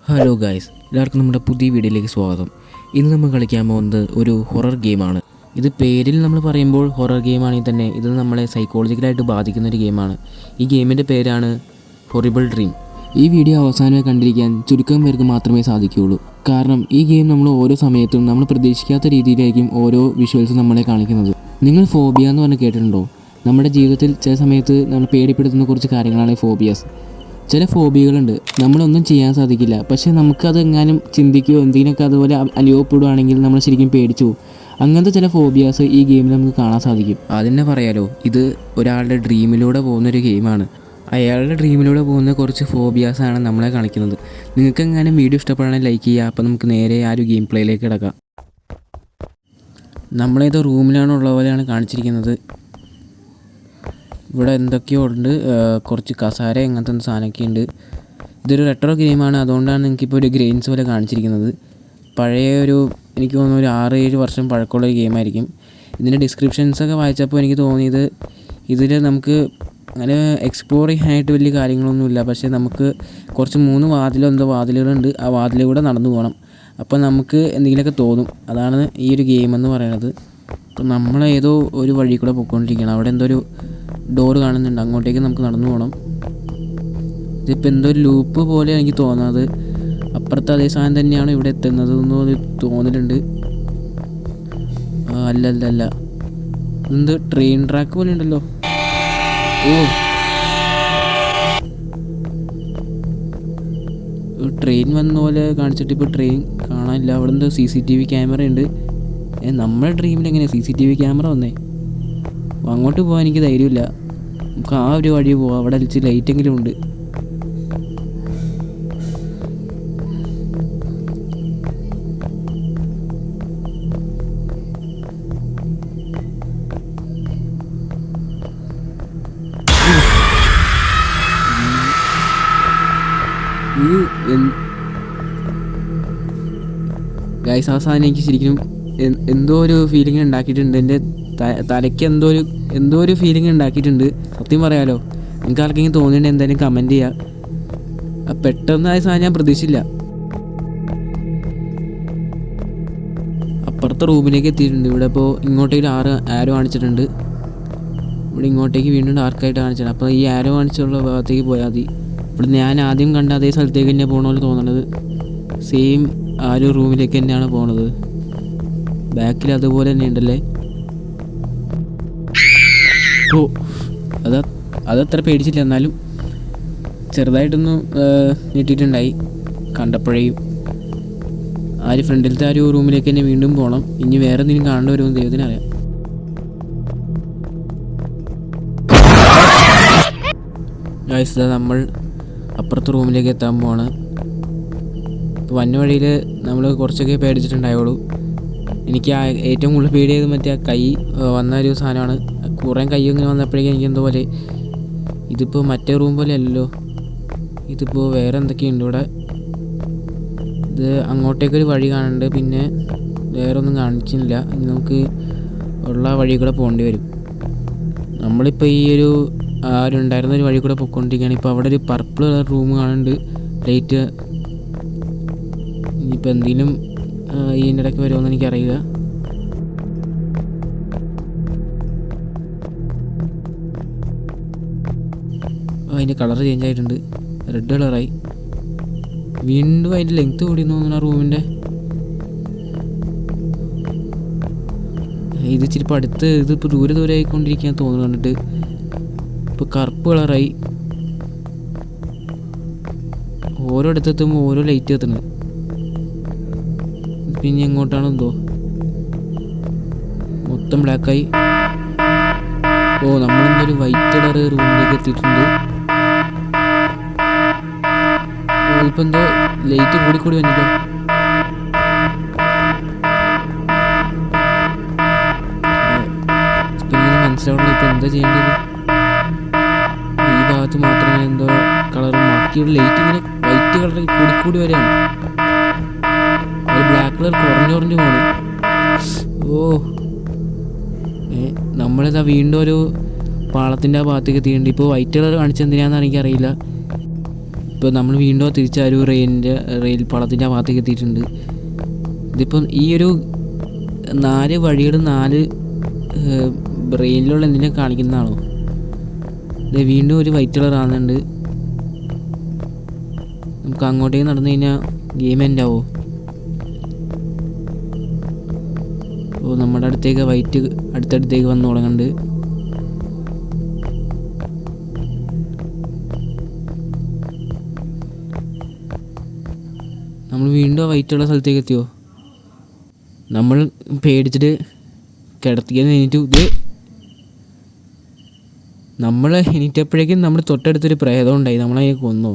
Hello guys, എല്ലാവർക്കും നമ്മുടെ പുതിയ വീഡിയോയിലേക്ക് സ്വാഗതം. ഇന്ന് നമ്മൾ കളിക്കാൻ പോകുന്നത് ഒരു ഹൊറർ ഗെയിമാണ്. ഇത് പേരിൽ നമ്മൾ പറയുമ്പോൾ ഹൊറർ ഗെയിമാണെങ്കിൽ തന്നെ ഇത് നമ്മളെ സൈക്കോളജിക്കലായിട്ട് ബാധിക്കുന്ന ഒരു ഗെയിമാണ്. ഈ ഗെയിമിൻ്റെ പേരാണ് ഹൊറിബിൾ ഡ്രീം. ഈ വീഡിയോ അവസാനമായി കണ്ടിരിക്കാൻ ചുരുക്കം പേർക്ക് മാത്രമേ സാധിക്കുകയുള്ളൂ. കാരണം ഈ ഗെയിം നമ്മൾ ഓരോ സമയത്തും നമ്മൾ പ്രതീക്ഷിക്കാത്ത രീതിയിലായിരിക്കും ഓരോ വിഷ്വൽസും നമ്മളെ കാണിക്കുന്നത്. നിങ്ങൾ ഫോബിയ എന്ന് പറഞ്ഞ് കേട്ടിട്ടുണ്ടോ? നമ്മുടെ ജീവിതത്തിൽ ചില സമയത്ത് നമ്മൾ പേടിപ്പെടുത്തുന്ന കുറച്ച് കാര്യങ്ങളാണ് ഫോബിയാസ്. ചില ഫോബിയകളുണ്ട്, നമ്മളൊന്നും ചെയ്യാൻ സാധിക്കില്ല, പക്ഷേ നമുക്കത് എങ്ങാനും ചിന്തിക്കുകയോ എന്തെങ്കിലുമൊക്കെ അതുപോലെ അനുഭവപ്പെടുകയാണെങ്കിൽ നമ്മൾ ശരിക്കും പേടിച്ചു പോകും. അങ്ങനത്തെ ചില ഫോബിയാസ് ഈ ഗെയിമിൽ നമുക്ക് കാണാൻ സാധിക്കും. അതിനെ പറയാലോ, ഇത് ഒരാളുടെ ഡ്രീമിലൂടെ പോകുന്നൊരു ഗെയിമാണ്. അയാളുടെ ഡ്രീമിലൂടെ പോകുന്ന കുറച്ച് ഫോബിയാസാണ് നമ്മളെ കാണിക്കുന്നത്. നിങ്ങൾക്ക് എങ്ങാനും വീഡിയോ ഇഷ്ടപ്പെടണമെങ്കിൽ ലൈക്ക് ചെയ്യുക. അപ്പോൾ നമുക്ക് നേരെ ആ ഒരു ഗെയിം പ്ലേയിലേക്ക് കിടക്കാം. നമ്മളേതോ റൂമിലാണുള്ള പോലെയാണ് കാണിച്ചിരിക്കുന്നത്. ഇവിടെ എന്തൊക്കെയോ ഉണ്ട്, കുറച്ച് കസാര അങ്ങനത്തെ സാധനമൊക്കെ ഉണ്ട്. ഇതൊരു റെട്രോ ഗെയിമാണ്, അതുകൊണ്ടാണ് എനിക്കിപ്പോൾ ഒരു ഗ്രെയിൻസ് പോലെ കാണിച്ചിരിക്കുന്നത്. പഴയ എനിക്ക് തോന്നുന്നു ഒരു 6-7 വർഷം പഴക്കമുള്ള ഒരു ഗെയിമായിരിക്കും. ഇതിൻ്റെ ഡിസ്ക്രിപ്ഷൻസൊക്കെ വായിച്ചപ്പോൾ എനിക്ക് തോന്നിയത് ഇതിൽ നമുക്ക് അങ്ങനെ എക്സ്പ്ലോർ ചെയ്യാനായിട്ട് വലിയ കാര്യങ്ങളൊന്നുമില്ല. പക്ഷേ നമുക്ക് കുറച്ച് 3 വാതിലുകളുണ്ട്. ആ വാതിലൂടെ നടന്നു പോകണം. അപ്പോൾ നമുക്ക് എന്തെങ്കിലുമൊക്കെ തോന്നും. അതാണ് ഈ ഒരു ഗെയിം എന്ന് പറയുന്നത്. അപ്പോൾ നമ്മളേതോ ഒരു വഴി കൂടെ പോയിക്കൊണ്ടിരിക്കുകയാണ്. അവിടെ എന്തോ ഒരു ഡോറ് കാണുന്നുണ്ട്, അങ്ങോട്ടേക്ക് നമുക്ക് നടന്നു പോകണം. ഇതിപ്പോൾ എന്തോ ഒരു ലൂപ്പ് പോലെ എനിക്ക് തോന്നുന്നത്. അപ്പുറത്ത് അതേ സാധനം തന്നെയാണ് ഇവിടെ എത്തുന്നത് എന്നൊരു തോന്നലുണ്ട്. അല്ല, എന്ത് ട്രെയിൻ ട്രാക്ക് പോലെ ഉണ്ടല്ലോ. ട്രെയിൻ വന്ന പോലെ കാണിച്ചിട്ട് ഇപ്പോൾ ട്രെയിൻ കാണാനില്ല. അവിടെ എന്തോ CCTV ക്യാമറ ഉണ്ട്. നമ്മുടെ ഡ്രീമിൽ എങ്ങനെയാണ് CCTV ക്യാമറ വന്നേ? അങ്ങോട്ട് പോകാൻ എനിക്ക് ധൈര്യമില്ല. നമുക്ക് ആ ഒരു വഴി പോവാം, അവിടെ വെച്ച് ലൈറ്റെങ്കിലും ഉണ്ട്. ഗൈസ്, ആ സാധനം എനിക്ക് ശരിക്കും എന്തോ ഒരു ഫീലിംഗ് ഉണ്ടാക്കിയിട്ടുണ്ട്. എൻ്റെ തലയ്ക്ക് എന്തോ ഒരു ഫീലിംഗ് ഉണ്ടാക്കിയിട്ടുണ്ട്. സത്യം പറയാലോ, നിങ്ങൾക്ക് ആർക്കെങ്കിലും തോന്നിയിട്ടുണ്ടെങ്കിൽ എന്തായാലും കമൻറ്റ് ചെയ്യുക. പെട്ടെന്ന് ആ സാധനം ഞാൻ പ്രതീക്ഷിച്ചില്ല. അപ്പുറത്തെ റൂമിലേക്ക് എത്തിയിട്ടുണ്ട്. ഇവിടെ ഇപ്പോൾ ഇങ്ങോട്ടേക്ക് ആരോ കാണിച്ചിട്ടുണ്ട്. ഇവിടെ ഇങ്ങോട്ടേക്ക് വീണ്ടും ഡാർക്കായിട്ട് കാണിച്ചിട്ടുണ്ട്. അപ്പോൾ ഈ ആരോ കാണിച്ചുള്ള ഭാഗത്തേക്ക് പോയാൽ മതി. ഇവിടെ ഞാൻ ആദ്യം കണ്ട അതേ സ്ഥലത്തേക്ക് തന്നെ പോകണ പോലെ തോന്നുന്നത്. സെയിം ആ ഒരു റൂമിലേക്ക് തന്നെയാണ് പോണത്. ബാക്കിൽ അതുപോലെ തന്നെ ഉണ്ടല്ലേ. അതത്ര പേടിച്ചില്ല, എന്നാലും ചെറുതായിട്ടൊന്ന് ഞെട്ടിയിട്ടുണ്ടായി കണ്ടപ്പോഴേയും. ആ ഒരു ഫ്രണ്ടിലത്തെ ആ ഒരു റൂമിലേക്ക് തന്നെ വീണ്ടും പോകണം. ഇനി വേറെ എന്തെങ്കിലും കാണേണ്ടി വരുമെന്ന് ദൈവത്തിനറിയാം. ഗൈസ്, നമ്മൾ അപ്പുറത്തെ റൂമിലേക്ക് എത്താൻ പോവാണ്. ഇപ്പോൾ വന്ന വഴിയിൽ നമ്മൾ കുറച്ചൊക്കെ പേടിച്ചിട്ടുണ്ടായുള്ളൂ. എനിക്ക് ഏറ്റവും കൂടുതൽ പേടിയത് മറ്റേ ആ കൈ വന്ന ഒരു സാധനമാണ്. കുറേ കൈ ഇങ്ങനെ വന്നപ്പോഴേക്കും എനിക്ക് എന്തോ പോലെ. ഇതിപ്പോൾ മറ്റേ റൂം പോലെ അല്ലല്ലോ, ഇതിപ്പോൾ വേറെ എന്തൊക്കെയുണ്ട് ഇവിടെ. ഇത് അങ്ങോട്ടേക്കൊരു വഴി കാണുന്നുണ്ട്, പിന്നെ വേറെ ഒന്നും കാണിച്ചില്ല. ഇനി നമുക്ക് ഉള്ള വഴി കൂടെ പോകേണ്ടി വരും. നമ്മളിപ്പോൾ ഈ ഒരു ഉണ്ടായിരുന്നൊരു വഴി കൂടെ പോയിക്കൊണ്ടിരിക്കുകയാണ്. ഇപ്പോൾ അവിടെ ഒരു പർപ്പിൾ കളർ റൂം കാണുന്നുണ്ട്, ലൈറ്റ്. ഇനിയിപ്പോൾ എന്തെങ്കിലും ഇതിൻ്റെ ഇടയ്ക്ക് വരുമെന്ന് എനിക്കറിയില്ല. അതിൻ്റെ കളർ ചേഞ്ച് ആയിട്ടുണ്ട്, റെഡ് കളറായി. വീണ്ടും അതിൻ്റെ ലെങ്ത്ത് കൂടി തോന്നുന്നു ആ റൂമിൻ്റെ. ഇത് ഇച്ചിരി അടുത്ത്, ഇതിപ്പോൾ ദൂരെ ആയിക്കൊണ്ടിരിക്കാൻ തോന്നുന്നു. കണ്ടിട്ട് ഇപ്പോൾ കറുപ്പ് കളറായി. ഓരോ ഇടത്തെത്തുമ്പോൾ ഓരോ ലൈറ്റ് എത്തുന്നത്. പിന്നെ എങ്ങോട്ടാണെന്തോ മൊത്തം ബ്ലാക്കായി. നമ്മളെന്തൊരു വൈറ്റ് കളർ റൂമിലേക്ക് എത്തിയിട്ടുണ്ട്. ഇപ്പം എന്തോ ലൈറ്റ് കൂടി വന്നല്ലോ. പിന്നെ മനസ്സിലാവുള്ളൂ ഇപ്പം എന്താ ചെയ്യേണ്ടത്. ഈ ഭാഗത്ത് മാത്രമേ എന്തോ കളർ ബാക്കിയുള്ള ലൈറ്റ് ഇങ്ങനെ വൈറ്റ് കളർ കൂടി വരെയാണ്. അത് ബ്ലാക്ക് കളർ കുറഞ്ഞു പോണു. നമ്മളിതാ വീണ്ടും ഒരു പാളത്തിൻ്റെ ആ ഭാഗത്തേക്ക് എത്തിയിട്ടുണ്ട്. ഇപ്പോൾ വൈറ്റ് കളർ കാണിച്ചെന്തിനാണെന്ന് എനിക്കറിയില്ല. ഇപ്പോൾ നമ്മൾ വീണ്ടും തിരിച്ച് ആ ഒരു റെയിൽ പാളത്തിൻ്റെ ആ ഭാഗത്തേക്ക് എത്തിയിട്ടുണ്ട്. ഇതിപ്പം ഈ ഒരു 4 വഴികൾ 4 ബ്രെയിനിലുള്ള എന്തിനെ കാണിക്കുന്നതാണോ? ഇത് വീണ്ടും ഒരു വൈറ്റ് കളർ ആകുന്നുണ്ട്. നമുക്ക് അങ്ങോട്ടേക്ക് നടന്നു കഴിഞ്ഞാൽ ഗെയിം എൻഡ് ആവോ? ഓ, നമ്മുടെ അടുത്തേക്ക് വൈറ്റ് അടുത്തടുത്തേക്ക് വന്ന് തുടങ്ങുന്നുണ്ട്. നമ്മൾ വീണ്ടും ആ വൈറ്റുള്ള സ്ഥലത്തേക്ക് എത്തിയോ? നമ്മൾ പേടിച്ചിട്ട് കിടത്തിക്കാൻ കഴിഞ്ഞിട്ട് ഇത് നമ്മൾ എണീറ്റപ്പോഴേക്കും നമ്മൾ തൊട്ടടുത്തൊരു പ്രേതം ഉണ്ടായി. നമ്മളതിനെ കൊന്നോ?